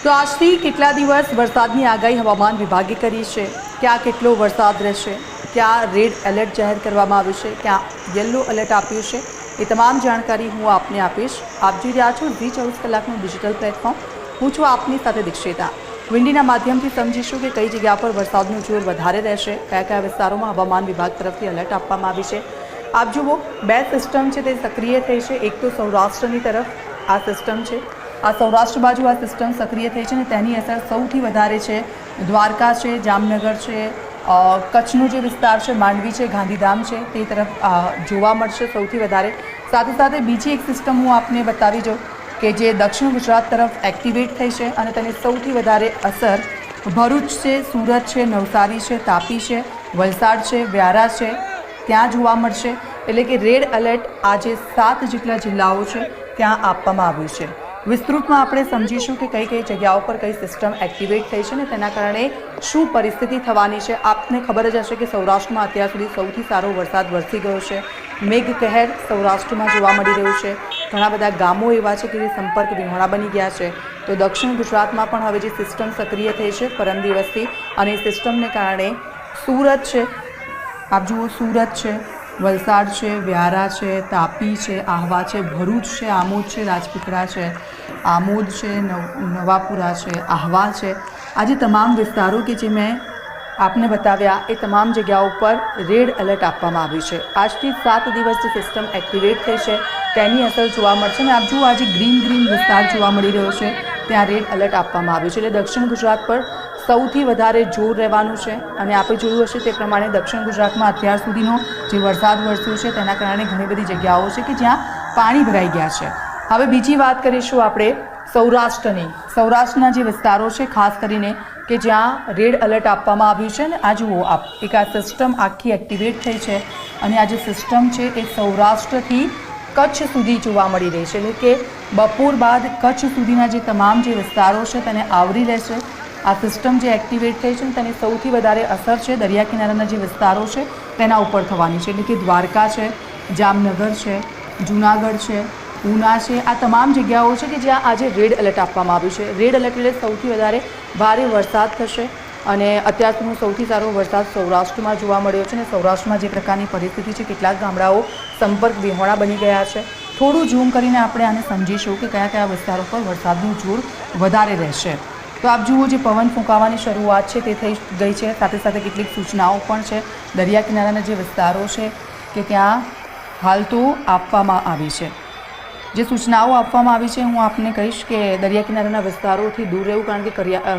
તો આજથી કેટલા દિવસ વરસાદની આગાહી હવામાન વિભાગે કરી છે, ક્યાં કેટલો વરસાદ રહેશે, ક્યાં રેડ એલર્ટ જાહેર કરવામાં આવ્યું છે, ક્યાં યલો એલર્ટ આપ્યું છે, એ તમામ જાણકારી હું આપને આપીશ। આપ જોઈ રહ્યા છો ઝી 24 કલાકનું ડિજિટલ પ્લેટફોર્મ। હું છું આપની સાથે દીક્ષિતા। વિંડીના માધ્યમથી સમજીશું કે કઈ જગ્યા પર વરસાદનું જોર વધારે રહેશે, કયા કયા વિસ્તારોમાં હવામાન વિભાગ તરફથી એલર્ટ આપવામાં આવી છે। આપ જુઓ, બે સિસ્ટમ છે તે સક્રિય થઈ છે। એક તો સૌરાષ્ટ્રની તરફ આ સિસ્ટમ છે, આ સૌરાષ્ટ્ર બાજુ આ સિસ્ટમ સક્રિય થઈ છે અને તેની અસર સૌથી વધારે છે દ્વારકા છે, જામનગર છે, કચ્છનો જે વિસ્તાર છે, માંડવી છે, ગાંધીધામ છે, તે તરફ જોવા મળશે સૌથી વધારે। સાથે સાથે બીજી એક સિસ્ટમ હું આપને બતાવી દઉં કે જે દક્ષિણ ગુજરાત તરફ એક્ટિવેટ થઈ છે અને તેની સૌથી વધારે અસર ભરૂચ છે, સુરત છે, નવસારી છે, તાપી છે, વલસાડ છે, વ્યારા છે, ત્યાં જોવા મળશે। એટલે કે રેડ એલર્ટ આજે 7 જેટલા જિલ્લાઓ છે ત્યાં આપવામાં આવ્યું છે। વિસ્તૃતમાં આપણે સમજીશું કે કઈ કઈ જગ્યાઓ પર કઈ સિસ્ટમ એક્ટિવેટ થઈ છે ને તેના કારણે શું પરિસ્થિતિ થવાની છે। આપને ખબર જ હશે કે સૌરાષ્ટ્રમાં અત્યાર સુધી સૌથી સારો વરસાદ વરસી ગયો છે। મેઘ કહેર સૌરાષ્ટ્રમાં જોવા મળી રહ્યું છે। ઘણા બધા ગામો એવા છે કે જે સંપર્ક વિહોણા બની ગયા છે। તો દક્ષિણ ગુજરાતમાં પણ હવે જે સિસ્ટમ સક્રિય થઈ છે પરમ દિવસથી, અને એ સિસ્ટમને કારણે સુરત છે, આપ જુઓ સુરત છે, વલસાડ છે, વ્યારા છે, તાપી છે, આહવા છે, ભરૂચ છે, આમોદ છે, રાજપીપળા છે, આમોદ છે, નવાપુરા છે, આહવા છે, આજે તમામ વિસ્તારો કે જે મેં આપને બતાવ્યા એ તમામ જગ્યાઓ પર રેડ એલર્ટ આપવામાં આવ્યું છે। આજથી 7 દિવસ જે સિસ્ટમ એક્ટિવેટ થઈ છે તેની અસર જોવા મળશે અને આપ જુઓ આજે ગ્રીન વિસ્તાર જોવા મળી રહ્યો છે, ત્યાં રેડ એલર્ટ આપવામાં આવ્યું છે। એટલે દક્ષિણ ગુજરાત પર સૌથી વધારે જોર રહેવાનું છે અને આપણે જોયું હશે તે પ્રમાણે દક્ષિણ ગુજરાતમાં અત્યાર સુધીનો જે વરસાદ વરસ્યો છે તેના કારણે ઘણી બધી જગ્યાઓ છે કે જ્યાં પાણી ભરાઈ ગયા છે। હવે બીજી વાત કરીશું આપણે સૌરાષ્ટ્રની। સૌરાષ્ટ્રના જે વિસ્તારો છે ખાસ કરીને કે જ્યાં રેડ એલર્ટ આપવામાં આવ્યું છે ને આ જુઓ આપ, એક આ સિસ્ટમ આખી એક્ટિવેટ થઈ છે અને આ જે સિસ્ટમ છે એ સૌરાષ્ટ્રથી કચ્છ સુધી જોવા મળી રહી છે। એટલે કે બપોર બાદ કચ્છ સુધીના જે તમામ જે વિસ્તારો છે તેને આવરી લેશે। આ સિસ્ટમ જે એક્ટિવેટ થઈ છે તેની સૌથી વધારે અસર છે દરિયા કિનારાના જે વિસ્તારો છે તેના ઉપર થવાની છે। એટલે કે દ્વારકા છે, જામનગર છે, જૂનાગઢ છે, ઉના છે, આ તમામ જગ્યાઓ છે કે જ્યાં આજે રેડ એલર્ટ આપવામાં આવ્યું છે। રેડ એલર્ટ એટલે સૌથી વધારે ભારે વરસાદ થશે અને અત્યાર સુધીનો સૌથી સારો વરસાદ સૌરાષ્ટ્રમાં જોવા મળ્યો છે અને સૌરાષ્ટ્રમાં જે પ્રકારની પરિસ્થિતિ છે, કેટલાક ગામડાઓ સંપર્ક વિહોણા બની ગયા છે। થોડું ઝૂમ કરીને આપણે આને સમજીશું કે કયા કયા વિસ્તારો પર વરસાદનું જોર વધારે રહેશે। તો આપ જુઓ, જે પવન ફૂંકાવાની શરૂઆત છે તે થઈ ગઈ છે, સાથે સાથે કેટલીક સૂચનાઓ પણ છે દરિયા કિનારાના જે વિસ્તારો છે કે ત્યાં હાલ તો આપવામાં આવી છે। જે સૂચનાઓ આપવામાં આવી છે હું આપને કહીશ કે દરિયા કિનારાના વિસ્તારોથી દૂર રહેવું, કારણ કે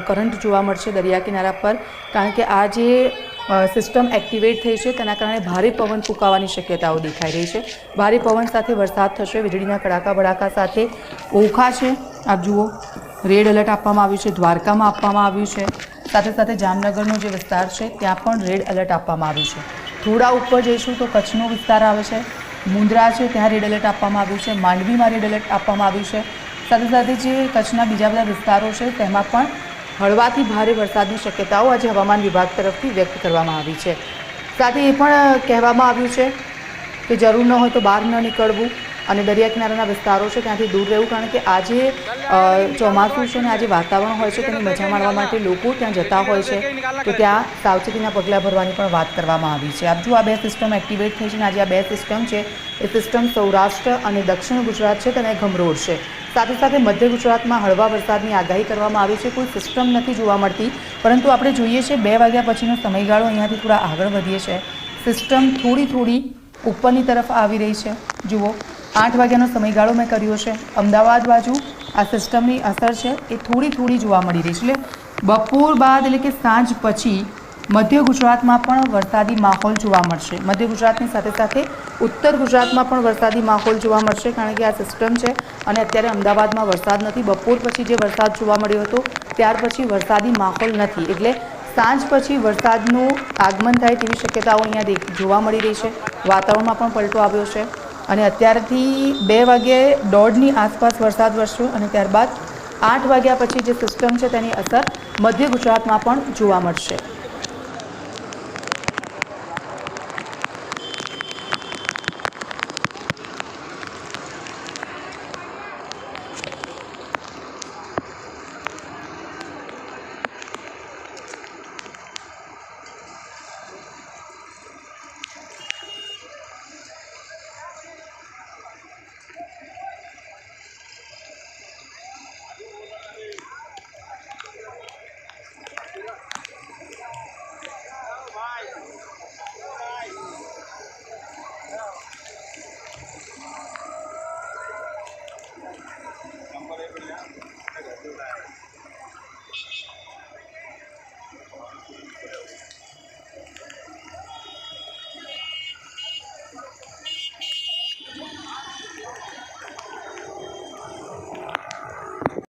કરંટ જોવા મળશે દરિયા કિનારા પર, કારણ કે આ જે સિસ્ટમ એક્ટિવેટ થઈ છે તેના કારણે ભારે પવન ફૂંકાવાની શક્યતાઓ દેખાઈ રહી છે। ભારે પવન સાથે વરસાદ થશે, વીજળીના કડાકા ભડાકા સાથે ઓખા છે। આપ જુઓ, રેડ એલર્ટ આપવામાં આવ્યું છે, દ્વારકામાં આપવામાં આવ્યું છે, સાથે સાથે જામનગરનો જે વિસ્તાર છે ત્યાં પણ રેડ એલર્ટ આપવામાં આવ્યું છે। થોડા ઉપર જઈશું તો કચ્છનો વિસ્તાર આવે છે, મુંદ્રા છે ત્યાં રેડ એલર્ટ આપવામાં આવ્યું છે, માંડવીમાં રેડ એલર્ટ આપવામાં આવ્યું છે। સાથે સાથે જે કચ્છના બીજા બધા વિસ્તારો છે તેમાં પણ હળવાથી ભારે વરસાદની શક્યતાઓ આજે હવામાન વિભાગ તરફથી વ્યક્ત કરવામાં આવી છે। સાથે એ પણ કહેવામાં આવ્યું છે કે જરૂર ન હોય તો બહાર ન નીકળવું અને દરિયા કિનારાના વિસ્તારો છે ત્યાંથી દૂર રહેવું, કારણ કે આજે ચોમાસું છે ને આજે વાતાવરણ હોય છે તેની મજા માણવા માટે લોકો ત્યાં જતા હોય છે, તો ત્યાં સાવચેતીના પગલાં ભરવાની પણ વાત કરવામાં આવી છે। આપ જો, આ બે સિસ્ટમ એક્ટિવેટ થઈ છે અને આજે આ બે સિસ્ટમ છે એ સિસ્ટમ સૌરાષ્ટ્ર અને દક્ષિણ ગુજરાત છે તેને ગમરોડશે। સાથે સાથે મધ્ય ગુજરાતમાં હળવા વરસાદની આગાહી કરવામાં આવી છે। કોઈ સિસ્ટમ નથી જોવા મળતી, પરંતુ આપણે જોઈએ છીએ 2 વાગ્યા પછીનો સમયગાળો અહીંયાથી થોડા આગળ વધીએ છે, સિસ્ટમ થોડી ઉપરની તરફ આવી રહી છે। જુઓ, 8 વાગ્યાનો સમયગાળો મેં કર્યો છે, અમદાવાદ બાજુ આ સિસ્ટમની અસર છે એ થોડી જોવા મળી રહી છે। એટલે બપોર બાદ એટલે કે સાંજ પછી મધ્ય ગુજરાતમાં પણ વરસાદી માહોલ જોવા મળશે। મધ્ય ગુજરાતની સાથે સાથે ઉત્તર ગુજરાતમાં પણ વરસાદી માહોલ જોવા મળશે, કારણ કે આ સિસ્ટમ છે અને અત્યારે અમદાવાદમાં વરસાદ નથી। બપોર પછી જે વરસાદ જોવા મળ્યો હતો ત્યાર પછી વરસાદી માહોલ નથી, એટલે સાંજ પછી વરસાદનું આગમન થાય તેવી શક્યતાઓ અહીંયા જોવા મળી રહી છે। વાતાવરણમાં પણ પલટો આવ્યો છે અને અત્યારથી 2 વાગ્યે 1:30ની આસપાસ વરસાદ વરસ્યો અને ત્યારબાદ 8 વાગ્યા પછી જે સિસ્ટમ છે તેની અસર મધ્ય ગુજરાતમાં પણ જોવા મળશે।